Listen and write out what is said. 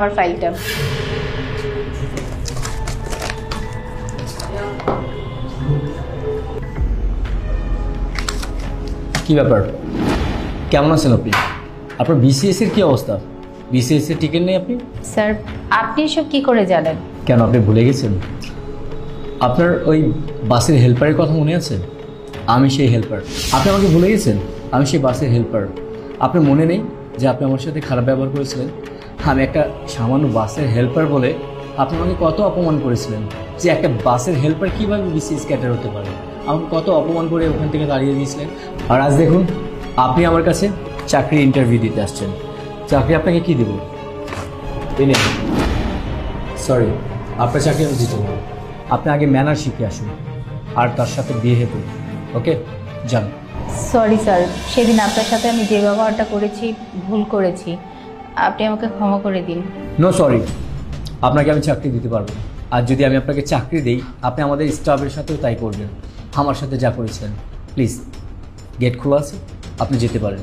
আমার ফাইলটা। কি ব্যাপার, কেমন আছেন আপনি? আপনার বিসিএস এর কি অবস্থা? বিসিএস এর টিকিট নেই আপনি? স্যার, আপনি এসব কি করে জানেন? কেন, আপনি ভুলে গেছেন? আপনার ওই বাসের হেল্পারের কথা মনে আছে? আমি সেই হেল্পার। আপনি আমাকে ভুলে গেছেন? আমি সেই বাসের হেল্পার। আপনার মনে নেই যে আপনি আমার সাথে খারাপ ব্যবহার করেছিলেন? আমি একটা সামান্য বাসের হেল্পার বলে আপনি আমাকে কত অপমান করেছিলেন, যে একটা বাসের হেল্পার কীভাবে বিসিএস ক্যাডার হতে পারে। আমাকে কত অপমান করে ওখান থেকে তাড়িয়ে দিয়েছিলেন। আর আজ দেখুন, আপনি আমার কাছে চাকরির ইন্টারভিউ দিতে আসছেন। চাকরি আপনাকে কি দেব? এনে সরি, আপনার চাকরি আমি দিতে পারবো। আপনি আগে ম্যানার শিখে আসুন, আর তার সাথে বিয়ে করুন। ওকে, যান। সরি স্যার, সেদিন আপনার সাথে আমি যে ব্যবহারটা করেছি ভুল করেছি, আপনি আমাকে ক্ষমা করে দিন। নো সরি, আপনাকে আমি চাকরি দিতে পারবো। আর যদি আমি আপনাকে চাকরি দিই, আপনি আমাদের স্টাফের সাথেও তাই করবেন। আমার সাথে যা করেছিলেন। প্লিজ, গেট খোলা আছে, আপনি যেতে পারেন।